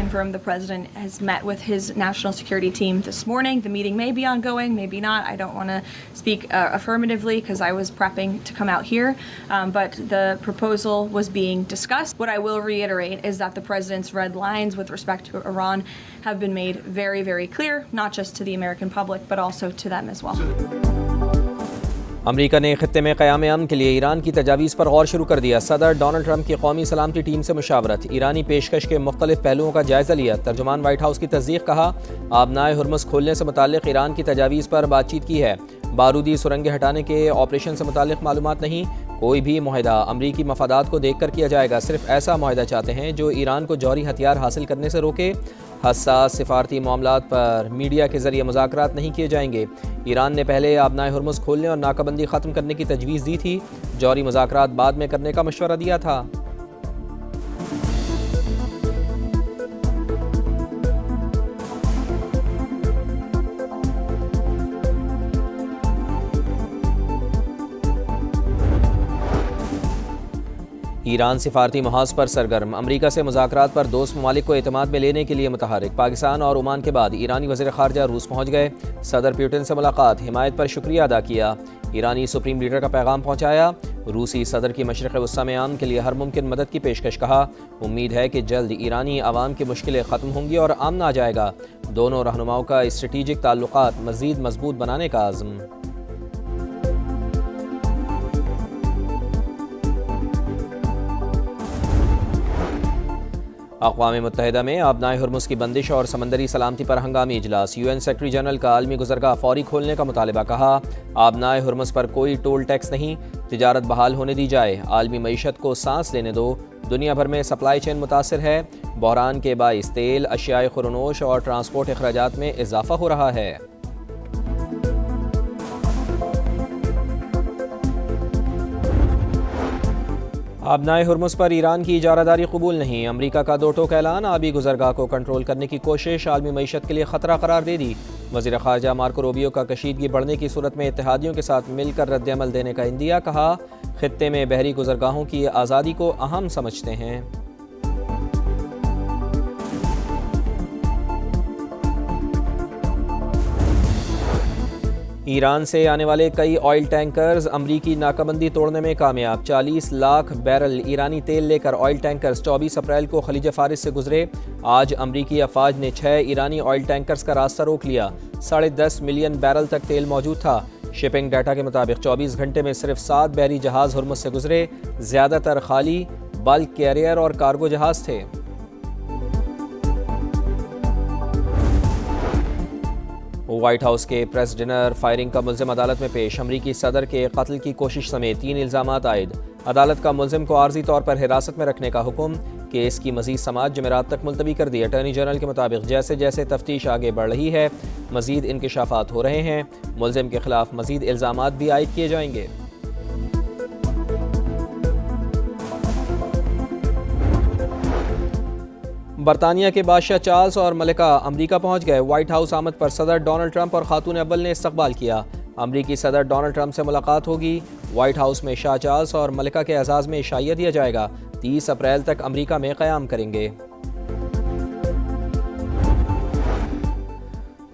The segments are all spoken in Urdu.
confirm the president has met with his national security team this morning. The meeting may be ongoing, maybe not. I don't want to speak affirmatively because I was prepping to come out here, but the proposal was being discussed. What I will reiterate is that the president's red lines with respect to Iran have been made very, very clear, not just to the American public, but also to them as well. امریکہ نے خطے میں قیام امن کے لیے ایران کی تجاویز پر غور شروع کر دیا۔ صدر ڈونلڈ ٹرمپ کی قومی سلامتی ٹیم سے مشاورت، ایرانی پیشکش کے مختلف پہلوؤں کا جائزہ لیا۔ ترجمان وائٹ ہاؤس کی تصدیق، کہا آبنائے ہرمز کھولنے سے متعلق ایران کی تجاویز پر بات چیت کی ہے، بارودی سرنگیں ہٹانے کے آپریشن سے متعلق معلومات نہیں۔ کوئی بھی معاہدہ امریکی مفادات کو دیکھ کر کیا جائے گا، صرف ایسا معاہدہ چاہتے ہیں جو ایران کو جوہری ہتھیار حاصل کرنے سے روکے۔ حساس سفارتی معاملات پر میڈیا کے ذریعے مذاکرات نہیں کیے جائیں گے۔ ایران نے پہلے آبنائے ہرمز کھولنے اور ناکہ بندی ختم کرنے کی تجویز دی تھی، جوہری مذاکرات بعد میں کرنے کا مشورہ دیا تھا۔ ایران سفارتی محاذ پر سرگرم، امریکہ سے مذاکرات پر دوست ممالک کو اعتماد میں لینے کے لیے متحرک۔ پاکستان اور عمان کے بعد ایرانی وزیر خارجہ روس پہنچ گئے، صدر پیوٹن سے ملاقات، حمایت پر شکریہ ادا کیا، ایرانی سپریم لیڈر کا پیغام پہنچایا۔ روسی صدر کی مشرق وسطی میں امن کے لیے ہر ممکن مدد کی پیشکش، کہا امید ہے کہ جلد ایرانی عوام کی مشکلیں ختم ہوں گی اور امن آ جائے گا۔ دونوں رہنماؤں کا اسٹریٹجک تعلقات مزید مضبوط بنانے کا عزم۔ اقوام متحدہ میں آبنائے ہرمز کی بندش اور سمندری سلامتی پر ہنگامی اجلاس، یو این سیکرٹری جنرل کا عالمی گزرگاہ فوری کھولنے کا مطالبہ، کہا آبنائے ہرمز پر کوئی ٹول ٹیکس نہیں، تجارت بحال ہونے دی جائے، عالمی معیشت کو سانس لینے دو، دنیا بھر میں سپلائی چین متاثر ہے، بحران کے باعث تیل، اشیاء خورنوش اور ٹرانسپورٹ اخراجات میں اضافہ ہو رہا ہے۔ آبنائے ہرمز پر ایران کی اجارہ داری قبول نہیں، امریکہ کا دو ٹوک اعلان، آبی گزرگاہ کو کنٹرول کرنے کی کوشش عالمی معیشت کے لیے خطرہ قرار دے دی۔ وزیر خارجہ مارکو روبیو کا کشیدگی بڑھنے کی صورت میں اتحادیوں کے ساتھ مل کر رد عمل دینے کا عندیہ، کہا خطے میں بحری گزرگاہوں کی آزادی کو اہم سمجھتے ہیں۔ ایران سے آنے والے کئی آئل ٹینکرز امریکی ناکہ بندی توڑنے میں کامیاب، 40 لاکھ بیرل ایرانی تیل لے کر آئل ٹینکرز 24 اپریل کو خلیج فارس سے گزرے۔ آج امریکی افواج نے 6 ایرانی آئل ٹینکرز کا راستہ روک لیا، 10.5 ملین بیرل تک تیل موجود تھا۔ شپنگ ڈیٹا کے مطابق 24 گھنٹے میں صرف 7 بحری جہاز ہرمز سے گزرے، زیادہ تر خالی بلک کیریئر اور کارگو جہاز تھے۔ وائٹ ہاؤس کے پریس ڈنر، فائرنگ کا ملزم عدالت میں پیش، امریکی صدر کے قتل کی کوشش سمیت 3 الزامات عائد، عدالت کا ملزم کو عارضی طور پر حراست میں رکھنے کا حکم، کیس کی مزید سماعت جمعرات تک ملتوی کر دی۔ اٹارنی جنرل کے مطابق جیسے جیسے تفتیش آگے بڑھ رہی ہے، مزید انکشافات ہو رہے ہیں، ملزم کے خلاف مزید الزامات بھی عائد کیے جائیں گے۔ برطانیہ کے بادشاہ چارلس اور ملکہ امریکہ پہنچ گئے، وائٹ ہاؤس آمد پر صدر ڈونلڈ ٹرمپ اور خاتون اول نے استقبال کیا۔ امریکی صدر ڈونلڈ ٹرمپ سے ملاقات ہوگی، وائٹ ہاؤس میں شاہ چارلس اور ملکہ کے اعزاز میں عشائیہ دیا جائے گا، 30 اپریل تک امریکہ میں قیام کریں گے۔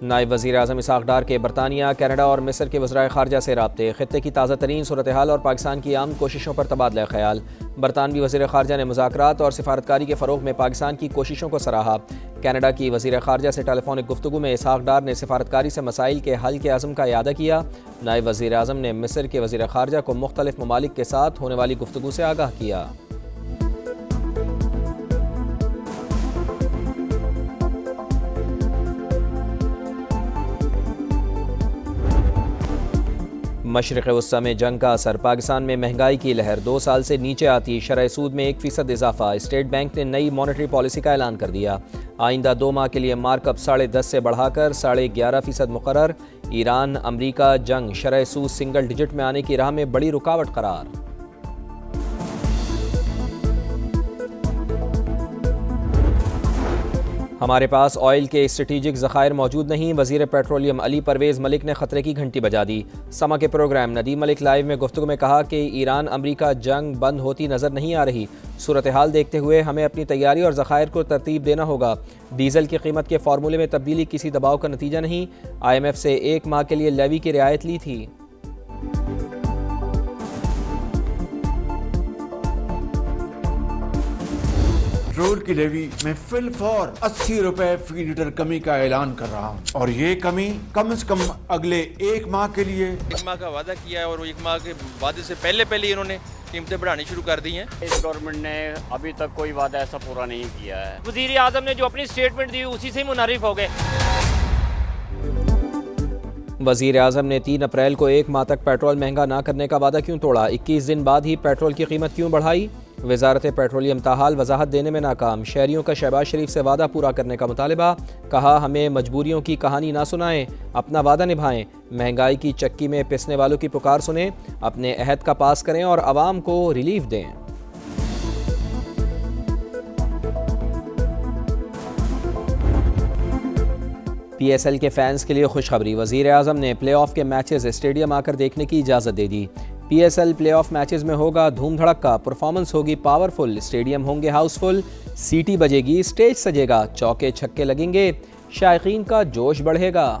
نائب وزیر اعظم اسحاق ڈار کے برطانیہ، کینیڈا اور مصر کے وزرائے خارجہ سے رابطے، خطے کی تازہ ترین صورتحال اور پاکستان کی عام کوششوں پر تبادلہ خیال۔ برطانوی وزیر خارجہ نے مذاکرات اور سفارتکاری کے فروغ میں پاکستان کی کوششوں کو سراہا۔ کینیڈا کی وزیر خارجہ سے ٹیلی فونک گفتگو میں اسحاق ڈار نے سفارتکاری سے مسائل کے حل کے عزم کا اعادہ کیا۔ نائب وزیر اعظم نے مصر کے وزیر خارجہ کو مختلف ممالک کے ساتھ ہونے والی گفتگو سے آگاہ کیا۔ مشرق وسطی میں جنگ کا اثر، پاکستان میں مہنگائی کی لہر 2 سال سے نیچے آتی، شرح سود میں 1% اضافہ، اسٹیٹ بینک نے نئی مانیٹری پالیسی کا اعلان کر دیا، آئندہ 2 ماہ کے لیے مارک اپ 10.5 سے بڑھا کر 11.5% مقرر۔ ایران امریکہ جنگ شرح سود سنگل ڈیجٹ میں آنے کی راہ میں بڑی رکاوٹ قرار۔ ہمارے پاس آئل کے اسٹریٹجک ذخائر موجود نہیں، وزیر پیٹرولیم علی پرویز ملک نے خطرے کی گھنٹی بجا دی۔ سما کے پروگرام ندیم ملک لائیو میں گفتگو میں کہا کہ ایران امریکہ جنگ بند ہوتی نظر نہیں آ رہی، صورتحال دیکھتے ہوئے ہمیں اپنی تیاری اور ذخائر کو ترتیب دینا ہوگا۔ ڈیزل کی قیمت کے فارمولے میں تبدیلی کسی دباؤ کا نتیجہ نہیں، آئی ایم ایف سے 1 ماہ کے لیے لیوی کی رعایت لی تھی۔ پیٹرول کی لیوی میں فی الفور 80 روپے فی لیٹر کمی کا اعلان کر رہا ہوں، اور یہ کمی کم از کم اگلے 1 ماہ کے لیے 1 ماہ کا وعدہ کیا ہے، اور 1 ماہ کے وعدے سے پہلے انہوں نے قیمتیں بڑھانی شروع کر دی ہیں۔ اس گورنمنٹ نے ابھی تک کوئی وعدہ ایسا پورا نہیں کیا ہے۔ وزیر اعظم نے جو اپنی سٹیٹمنٹ دی اسی سے منحرف ہو گئے۔ وزیر اعظم نے 3 اپریل کو 1 ماہ تک پیٹرول مہنگا نہ کرنے کا وعدہ کیوں توڑا؟ 21 دن بعد ہی پیٹرول کی قیمت کیوں بڑھائی؟ وزارت پیٹرولیم تاحال وضاحت دینے میں ناکام، شہریوں کا شہباز شریف سے وعدہ پورا کرنے کا مطالبہ، کہا ہمیں مجبوریوں کی کہانی نہ سنائیں، اپنا وعدہ نبھائیں، مہنگائی کی چکی میں پسنے والوں کی پکار سنیں، اپنے عہد کا پاس کریں اور عوام کو ریلیف دیں۔ پی ایس ایل کے فینس کے لیے خوشخبری، وزیر اعظم نے پلے آف کے میچز اسٹیڈیم آ کر دیکھنے کی اجازت دے دی۔ P S L play off matches میں ہوگا دھوم دھڑکا، پرفارمنس ہوگی پاورفل، اسٹیڈیم ہوں گے ہاؤس فل، سیٹی بجے گی، اسٹیج سجے گا، چوکے چھکے لگیں گے، شائقین کا جوش بڑھے گا۔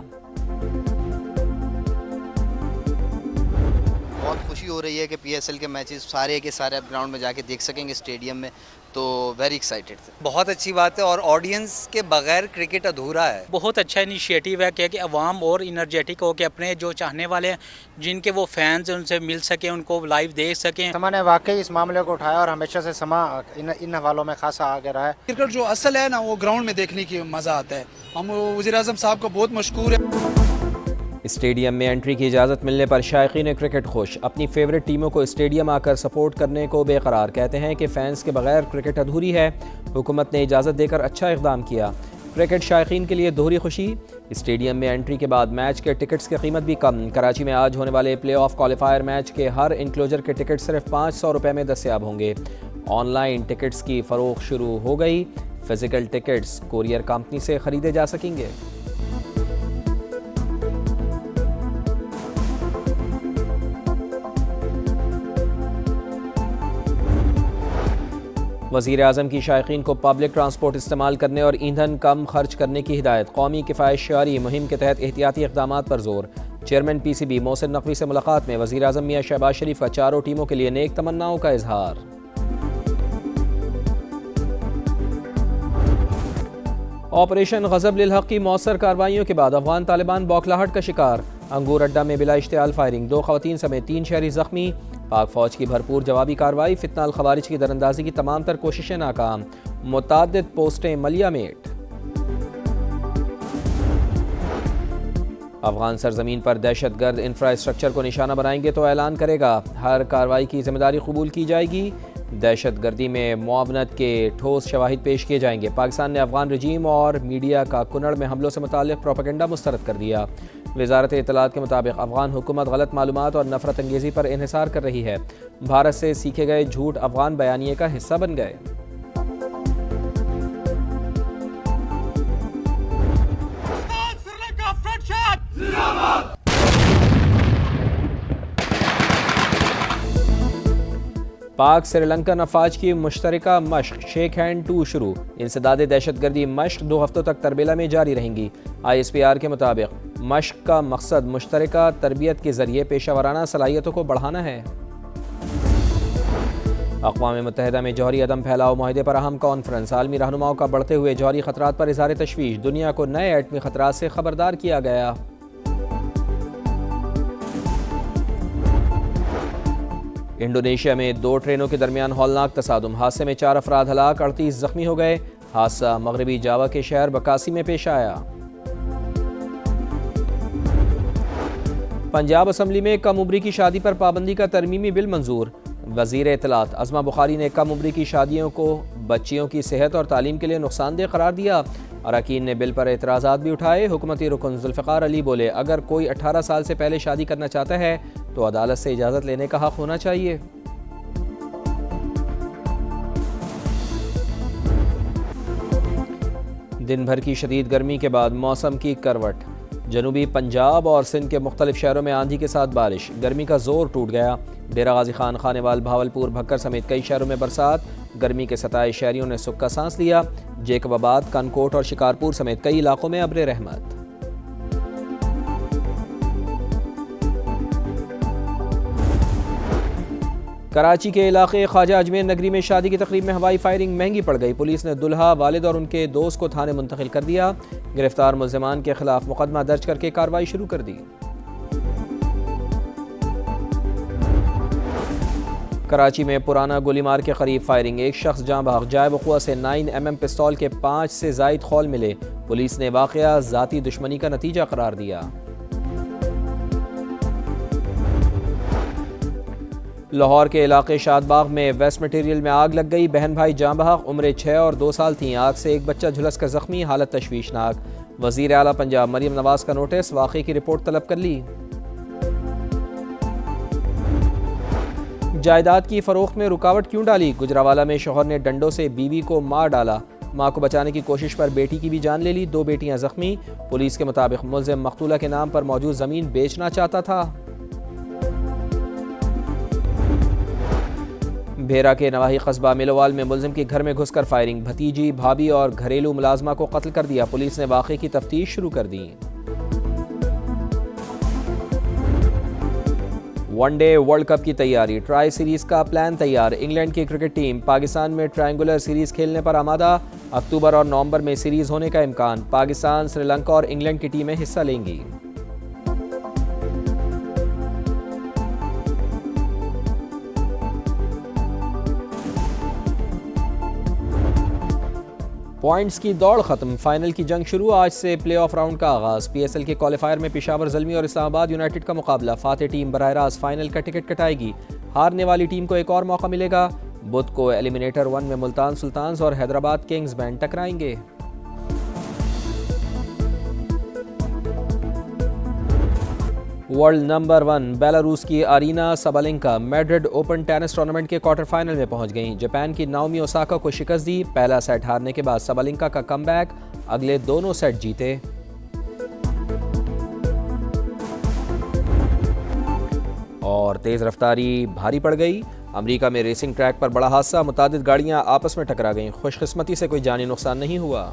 بہت خوشی ہو رہی ہے کہ پی ایس ایل کے میچز سارے کے سارے اب گراؤنڈ میں جا کے دیکھ سکیں گے اسٹیڈیم میں، تو ویری ایکسائٹیڈ تھے۔ بہت اچھی بات ہے، اور آڈینس کے بغیر کرکٹ ادھورا ہے۔ بہت اچھا انیشیٹو ہے کہ عوام اور انرجیٹک ہو کے اپنے جو چاہنے والے ہیں، جن کے وہ فینز ان سے مل سکیں، ان کو لائیو دیکھ سکیں۔ سما نے واقعی اس معاملے کو اٹھایا اور ہمیشہ سے سما ان حوالوں میں خاصا آگے رہا ہے۔ کرکٹ جو اصل ہے نا، وہ گراؤنڈ میں دیکھنے کی مزہ آتا ہے۔ ہم وزیر اعظم صاحب کو بہت مشکور ہے۔ اسٹیڈیم میں انٹری کی اجازت ملنے پر شائقین کرکٹ خوش، اپنی فیورٹ ٹیموں کو اسٹیڈیم آ کر سپورٹ کرنے کو بے قرار، کہتے ہیں کہ فینس کے بغیر کرکٹ ادھوری ہے، حکومت نے اجازت دے کر اچھا اقدام کیا۔ کرکٹ شائقین کے لیے دوہری خوشی، اسٹیڈیم میں انٹری کے بعد میچ کے ٹکٹس کی قیمت بھی کم، کراچی میں آج ہونے والے پلے آف کوالیفائر میچ کے ہر انکلوجر کے ٹکٹ صرف 500 روپے میں دستیاب ہوں گے۔ آن لائن ٹکٹس کی فروخت شروع ہو گئی، فزیکل ٹکٹس کوریئر کمپنی سے خریدے جا سکیں گے۔ وزیر اعظم کی شائقین کو پبلک ٹرانسپورٹ استعمال کرنے اور ایندھن کم خرچ کرنے کی ہدایت، قومی کفایت شعاری مہم کے تحت احتیاطی اقدامات پر زور۔ Chairman P C B Mohsin Naqvi سے ملاقات میں وزیر اعظم میاں شہباز شریف کا چاروں ٹیموں کے لیے نیک تمناؤں کا اظہار۔ آپریشن غضب للحق کی مؤثر کارروائیوں کے بعد افغان طالبان بوکھلاہٹ کا شکار، انگور اڈہ میں بلا اشتعال فائرنگ، 2 خواتین سمیت 3 شہری زخمی، پاک فوج کی بھرپور جوابی کارروائی، فتنہ الخوارج کی دراندازی کی تمام تر کوششیں ناکام، متعدد پوسٹیں ملیہ میٹ۔ افغان سرزمین پر دہشت گرد انفراسٹرکچر کو نشانہ بنائیں گے تو اعلان کرے گا، ہر کارروائی کی ذمہ داری قبول کی جائے گی، دہشت گردی میں معاونت کے ٹھوس شواہد پیش کیے جائیں گے۔ پاکستان نے افغان رجیم اور میڈیا کا کنڑ میں حملوں سے متعلق پروپیگنڈا مسترد کر دیا۔ وزارت اطلاعات کے مطابق افغان حکومت غلط معلومات اور نفرت انگیزی پر انحصار کر رہی ہے، بھارت سے سیکھے گئے جھوٹ افغان بیانیے کا حصہ بن گئے۔ پاک سری لنکن افواج کی مشترکہ مشق شیک ہینڈ 2 شروع، انسداد دہشت گردی مشق 2 ہفتوں تک تربیلا میں جاری رہیں گی۔ آئی ایس پی آر کے مطابق مشق کا مقصد مشترکہ تربیت کے ذریعے پیشہ ورانہ صلاحیتوں کو بڑھانا ہے۔ اقوام متحدہ میں جوہری عدم پھیلاؤ معاہدے پر اہم کانفرنس، عالمی رہنماؤں کا بڑھتے ہوئے جوہری خطرات پر اظہار تشویش، دنیا کو نئے ایٹمی خطرات سے خبردار کیا گیا۔ انڈونیشیا میں 2 ٹرینوں کے درمیان ہولناک تصادم، حادثے میں 4 افراد ہلاک، 38 زخمی ہو گئے۔ حادثہ مغربی جاوا کے شہر بکاسی میں پیش آیا۔ پنجاب اسمبلی میں کم عمری کی شادی پر پابندی کا ترمیمی بل منظور، وزیر اطلاعات عظمہ بخاری نے کم عمری کی شادیوں کو بچیوں کی صحت اور تعلیم کے لیے نقصان دہ قرار دیا۔ اراکین نے بل پر اعتراضات بھی اٹھائے۔ حکومتی رکن ذوالفقار علی بولے، اگر کوئی 18 سال سے پہلے شادی کرنا چاہتا ہے تو عدالت سے اجازت لینے کا حق ہونا چاہیے۔ دن بھر کی شدید گرمی کے بعد موسم کی کروٹ، جنوبی پنجاب اور سندھ کے مختلف شہروں میں آندھی کے ساتھ بارش، گرمی کا زور ٹوٹ گیا۔ ڈیرہ غازی خان، خانیوال، بھاولپور، بھکر سمیت کئی شہروں میں برسات، گرمی کے ستائے شہریوں نے سکھ کا سانس لیا۔ جیکب آباد، کنکوٹ اور شکارپور سمیت کئی علاقوں میں ابر رحمت۔ کراچی کے علاقے خواجہ اجمیر نگری میں شادی کی تقریب میں ہوائی فائرنگ مہنگی پڑ گئی۔ پولیس نے دلہا، والد اور ان کے دوست کو تھانے منتقل کر دیا۔ گرفتار ملزمان کے خلاف مقدمہ درج کر کے کارروائی شروع کر دی۔ کراچی میں پرانا گولی مار کے قریب فائرنگ، ایک شخص جاں بحق، جائے وقوع سے 9mm پستول کے 5 سے زائد خول ملے۔ پولیس نے واقعہ ذاتی دشمنی کا نتیجہ قرار دیا۔ لاہور کے علاقے شاد باغ میں ویسٹ مٹیریل میں آگ لگ گئی، بہن بھائی جاں بحق، عمریں 6 اور 2 سال تھیں۔ آگ سے ایک بچہ جھلس کر زخمی، حالت تشویشناک۔ وزیر اعلیٰ پنجاب مریم نواز کا نوٹس، واقعے کی رپورٹ طلب کر لی۔ جائیداد کی فروخت میں رکاوٹ کیوں ڈالی؟ گجراوالا میں شوہر نے ڈنڈوں سے بیوی کو مار ڈالا، ماں کو بچانے کی کوشش پر بیٹی کی بھی جان لے لی، 2 بیٹیاں زخمی۔ پولیس کے مطابق ملزم مقتولہ کے نام پر موجود زمین بیچنا چاہتا تھا۔ بھیرا کے نواحی قصبہ ملوال میں ملزم کے گھر میں گھس کر فائرنگ، بھتیجی، بھابھی اور گھریلو ملازمہ کو قتل کر دیا۔ پولیس نے واقعے کی تفتیش شروع کر دی۔ ون ڈے ورلڈ کپ کی تیاری، ٹرائی سیریز کا پلان تیار۔ انگلینڈ کی کرکٹ ٹیم پاکستان میں ٹرائنگولر سیریز کھیلنے پر آمادہ، اکتوبر اور نومبر میں سیریز ہونے کا امکان۔ پاکستان، سری لنکا اور انگلینڈ کی ٹیمیں حصہ لیں گی۔ پوائنٹس کی دوڑ ختم، فائنل کی جنگ شروع، آج سے پلے آف راؤنڈ کا آغاز۔ پی ایس ایل کے کوالیفائر میں پشاور زلمی اور اسلام آباد یونائیٹڈ کا مقابلہ، فاتح ٹیم براہ راست فائنل کا ٹکٹ کٹائے گی۔ ہارنے والی ٹیم کو ایک اور موقع ملے گا۔ بدھ کو ایلیمنیٹر 1 میں ملتان سلطانز اور حیدرآباد کنگز بینڈ ٹکرائیں گے۔ ورلڈ نمبر 1 بیلاروس کی Aryna Sabalenka Madrid open tennis tournament کے کوارٹر فائنل میں پہنچ گئیں۔ جاپان کی ناؤمی اوساکا کو شکست دی، پہلا سیٹ ہارنے کے بعد سابالنکا کا کم بیک، اگلے دونوں سیٹ جیتے۔ اور تیز رفتاری بھاری پڑ گئی، امریکہ میں ریسنگ ٹریک پر بڑا حادثہ، متعدد گاڑیاں آپس میں ٹکرا گئیں، خوش قسمتی سے کوئی جانی نقصان نہیں ہوا۔